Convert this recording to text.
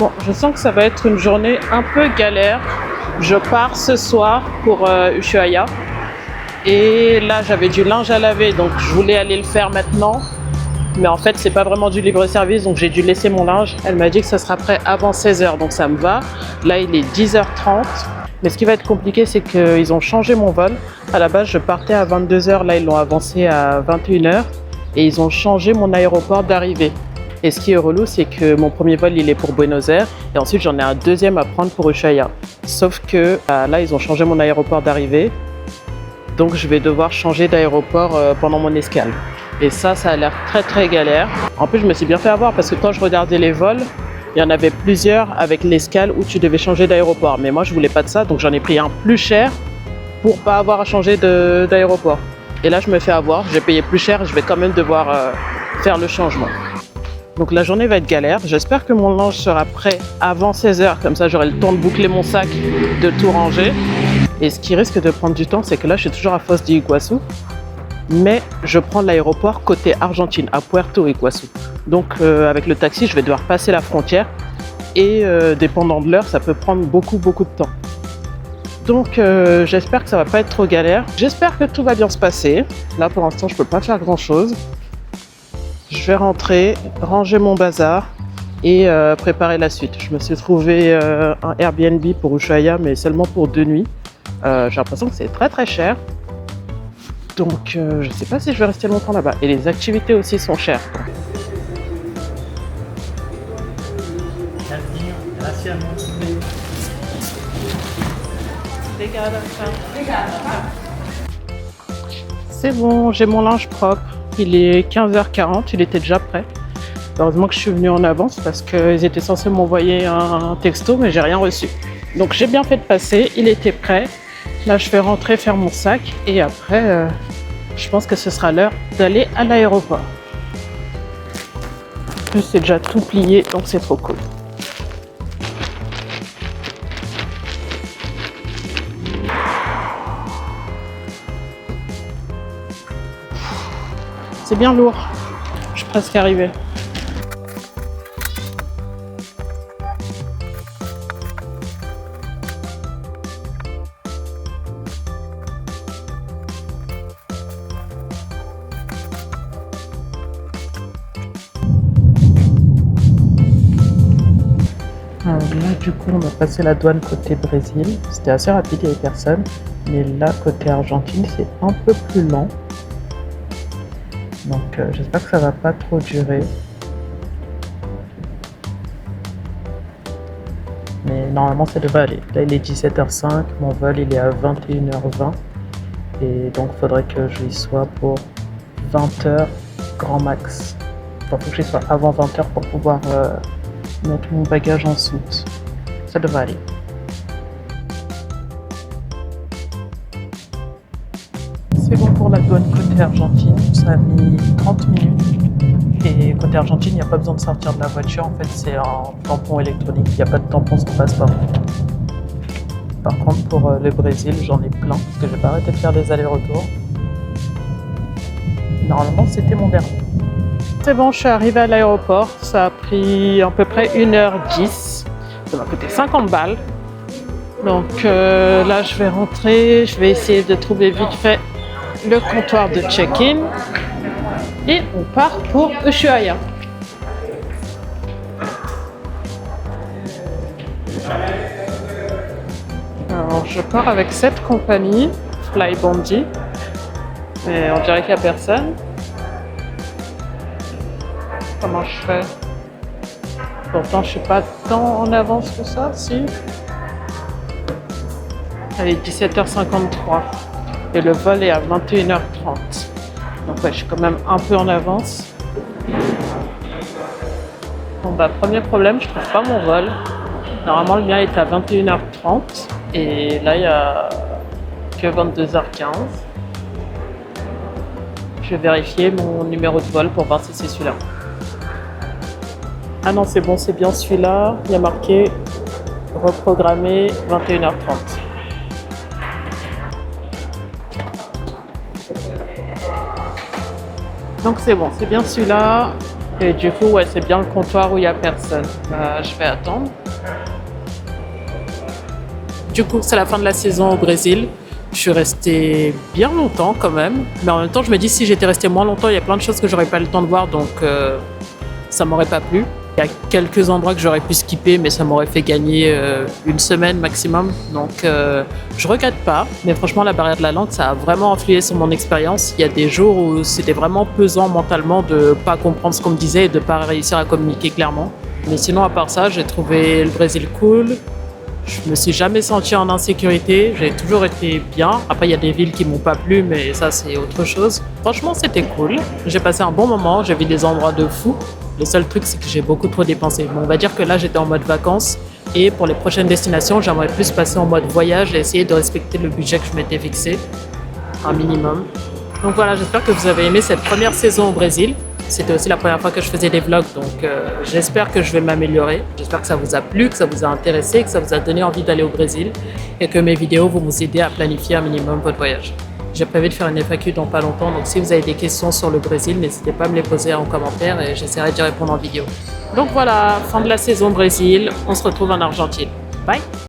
Bon, je sens que ça va être une journée un peu galère. Je pars ce soir pour Ushuaïa. Et là, j'avais du linge à laver, donc je voulais aller le faire maintenant. Mais en fait, c'est pas vraiment du libre-service, donc j'ai dû laisser mon linge. Elle m'a dit que ça sera prêt avant 16h, donc ça me va. Là, il est 10h30. Mais ce qui va être compliqué, c'est qu'ils ont changé mon vol. À la base, je partais à 22h, là, ils l'ont avancé à 21h. Et ils ont changé mon aéroport d'arrivée. Et ce qui est relou, c'est que mon premier vol, il est pour Buenos Aires. Et ensuite, j'en ai un deuxième à prendre pour Ushuaïa. Sauf que là, ils ont changé mon aéroport d'arrivée. Donc, je vais devoir changer d'aéroport pendant mon escale. Et ça a l'air très très galère. En plus, je me suis bien fait avoir parce que quand je regardais les vols, il y en avait plusieurs avec l'escale où tu devais changer d'aéroport. Mais moi, je voulais pas de ça, donc j'en ai pris un plus cher pour pas avoir à changer d'aéroport. Et là, je me fais avoir, j'ai payé plus cher, je vais quand même devoir faire le changement. Donc la journée va être galère. J'espère que mon linge sera prêt avant 16h, comme ça j'aurai le temps de boucler mon sac, de tout ranger. Et ce qui risque de prendre du temps, c'est que là, je suis toujours à Foz do Iguaçu. Mais je prends l'aéroport côté Argentine, à Puerto Iguaçu. Donc avec le taxi, je vais devoir passer la frontière et dépendant de l'heure, ça peut prendre beaucoup de temps. Donc j'espère que ça va pas être trop galère. J'espère que tout va bien se passer. Là pour l'instant, je peux pas faire grand chose. Je vais rentrer, ranger mon bazar et préparer la suite. Je me suis trouvé un Airbnb pour Ushuaïa, mais seulement pour 2 nuits. J'ai l'impression que c'est très très cher. Donc je ne sais pas si je vais rester longtemps là-bas. Et les activités aussi sont chères. C'est bon, j'ai mon linge propre. Il est 15h40, il était déjà prêt. Heureusement que je suis venue en avance parce qu'ils étaient censés m'envoyer un texto, mais j'ai rien reçu. Donc j'ai bien fait de passer, il était prêt. Là, je vais rentrer faire mon sac et après, je pense que ce sera l'heure d'aller à l'aéroport. En plus, c'est déjà tout plié, donc c'est trop cool. C'est bien lourd. Je suis presque arrivée. Alors là, du coup, on a passé la douane côté Brésil. C'était assez rapide, il n'y avait personne. Mais là, côté Argentine, c'est un peu plus lent. Donc, j'espère que ça va pas trop durer. Mais normalement, ça devrait aller. Là, il est 17h05. Mon vol, il est à 21h20. Et donc, il faudrait que j'y sois pour 20h grand max. Il faut que j'y sois avant 20h pour pouvoir mettre mon bagage en soute. Ça devrait aller. C'est bon pour la douane côté Argentine. Ça a mis 30 minutes. Et côté Argentine, il n'y a pas besoin de sortir de la voiture. En fait, c'est un tampon électronique. Il n'y a pas de tampon sur le passeport. Par contre, pour le Brésil, j'en ai plein. Parce que je vais pas arrêter de faire des allers-retours. Normalement, c'était mon dernier. C'est bon, je suis arrivée à l'aéroport. Ça a pris à peu près 1h10. Ça m'a coûté 50 balles. Donc là, je vais rentrer. Je vais essayer de trouver vite fait le comptoir de check-in. Et on part pour Ushuaïa. Alors, je pars avec cette compagnie, Flybondi. Mais on dirait qu'il n'y a personne. Comment je fais? Pourtant, je suis pas tant en avance que ça, si. Allez, 17h53. Et le vol est à 21h30. Donc ouais, je suis quand même un peu en avance. Bon bah, premier problème, je trouve pas mon vol. Normalement, le mien est à 21h30. Et là, il n'y a que 22h15. Je vais vérifier mon numéro de vol pour voir si c'est celui-là. Ah non, c'est bon, c'est bien celui-là. Il y a marqué reprogrammé 21h30. Donc c'est bon, c'est bien celui-là. Et du coup, ouais, c'est bien le comptoir où il n'y a personne. Je vais attendre. Du coup, c'est la fin de la saison au Brésil. Je suis restée bien longtemps quand même. Mais en même temps, je me dis si j'étais restée moins longtemps, il y a plein de choses que j'aurais pas le temps de voir, donc ça m'aurait pas plu. Il y a quelques endroits que j'aurais pu skipper, mais ça m'aurait fait gagner une semaine maximum. Donc je regrette pas. Mais franchement, la barrière de la langue, ça a vraiment influé sur mon expérience. Il y a des jours où c'était vraiment pesant mentalement de pas comprendre ce qu'on me disait et de pas réussir à communiquer clairement. Mais sinon, à part ça, j'ai trouvé le Brésil cool. Je me suis jamais senti en insécurité, j'ai toujours été bien. Après, il y a des villes qui m'ont pas plu, mais ça, c'est autre chose. Franchement, c'était cool. J'ai passé un bon moment, j'ai vu des endroits de fou. Le seul truc, c'est que j'ai beaucoup trop dépensé. Bon, on va dire que là, j'étais en mode vacances. Et pour les prochaines destinations, j'aimerais plus passer en mode voyage et essayer de respecter le budget que je m'étais fixé, un minimum. Donc voilà, j'espère que vous avez aimé cette première saison au Brésil. C'était aussi la première fois que je faisais des vlogs, donc j'espère que je vais m'améliorer. J'espère que ça vous a plu, que ça vous a intéressé, que ça vous a donné envie d'aller au Brésil et que mes vidéos vont vous aider à planifier un minimum votre voyage. J'ai prévu de faire une FAQ dans pas longtemps, donc si vous avez des questions sur le Brésil, n'hésitez pas à me les poser en commentaire et j'essaierai d'y répondre en vidéo. Donc voilà, fin de la saison Brésil, on se retrouve en Argentine. Bye!